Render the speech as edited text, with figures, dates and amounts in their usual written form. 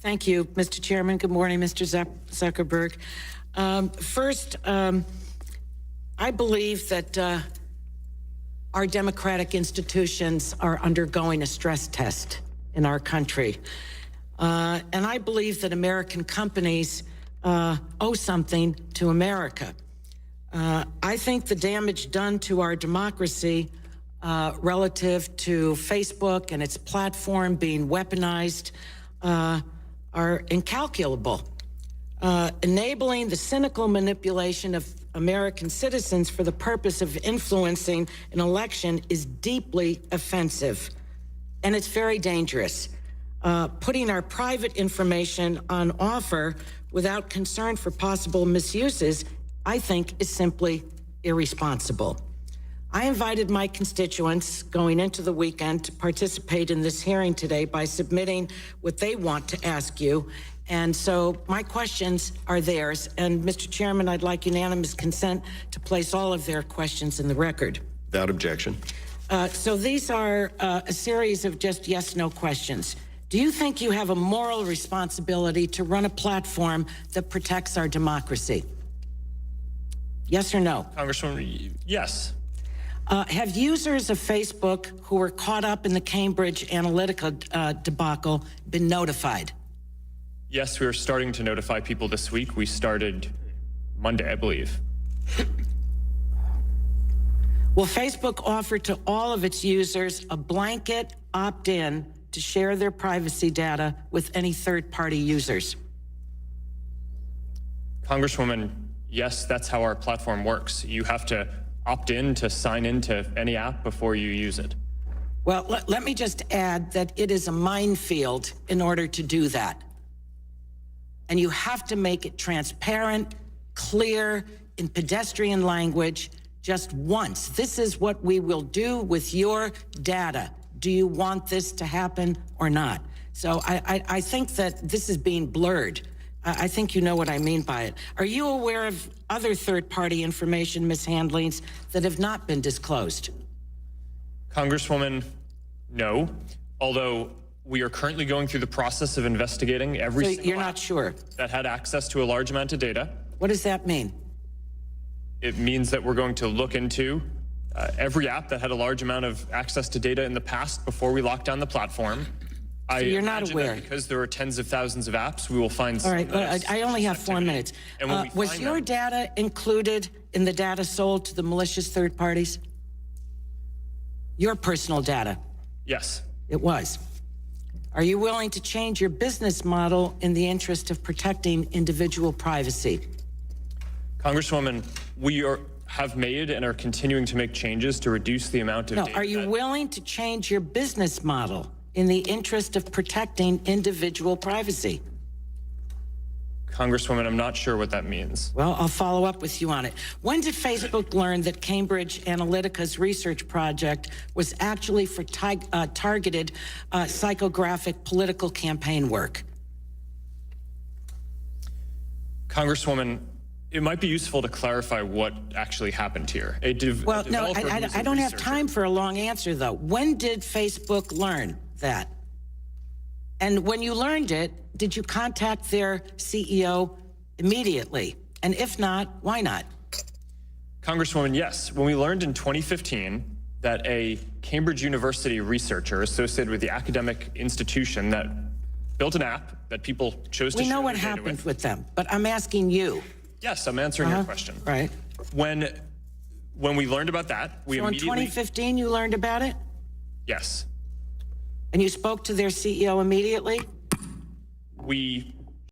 Thank you, Mr. Chairman. Good morning, Mr. Zuckerberg. First, I believe that our democratic institutions are undergoing a stress test in our country. And I believe that American companies owe something to America. I think the damage done to our democracy relative to Facebook and its platform being weaponized are incalculable. Enabling the cynical manipulation of American citizens for the purpose of influencing an election is deeply offensive, and it's very dangerous. Putting our private information on offer without concern for possible misuses, I think, is simply irresponsible. I invited my constituents going into the weekend to participate in this hearing today by submitting what they want to ask you. And so my questions are theirs. And Mr. Chairman, I'd like unanimous consent to place all of their questions in the record. Without objection. So these are a series of just yes/no questions. Do you think you have a moral responsibility to run a platform that protects our democracy? Yes or no? Congresswoman, yes. Have users of Facebook who were caught up in the Cambridge Analytica debacle been notified? Yes, we are starting to notify people this week. We started Monday, I believe. Will Facebook offer to all of its users a blanket opt-in to share their privacy data with any third-party users? Congresswoman, yes, that's how our platform works. You have to opt in to sign into any app before you use it. Well, let me just add that it is a minefield in order to do that. And you have to make it transparent, clear, in pedestrian language, just once. This is what we will do with your data. Do you want this to happen or not? So I think that this is being blurred. I think you know what I mean by it. Are you aware of other third-party information mishandlings that have not been disclosed? Congresswoman, no. Although we are currently going through the process of investigating every single you're app not sure that had access to a large amount of data. What does that mean? It means that we're going to look into every app that had a large amount of access to data in the past before we locked down the platform. So you're not aware. Because there are tens of thousands of apps, we will find some. All right, I only have 4 minutes. Was your data included in the data sold to the malicious third parties? Your personal data? Yes. It was. Are you willing to change your business model in the interest of protecting individual privacy? Congresswoman, we have made and are continuing to make changes to reduce the amount of data. Are you willing to change your business model in the interest of protecting individual privacy? Congresswoman, I'm not sure what that means. Well, I'll follow up with you on it. When did Facebook learn that Cambridge Analytica's research project was actually for targeted psychographic political campaign work? Congresswoman, it might be useful to clarify what actually happened here. Well, no, I don't have time for a long answer, though. When did Facebook learn that? And when you learned it, did you contact their CEO immediately? And if not, why not? Congresswoman, yes. When we learned in 2015 that a Cambridge University researcher associated with the academic institution that built an app that people chose to share. We know what happened with them, but I'm asking you. Yes, I'm answering your question. Right. When we learned about that, we immediately... So in 2015 you learned about it? Yes. And you spoke to their CEO immediately? We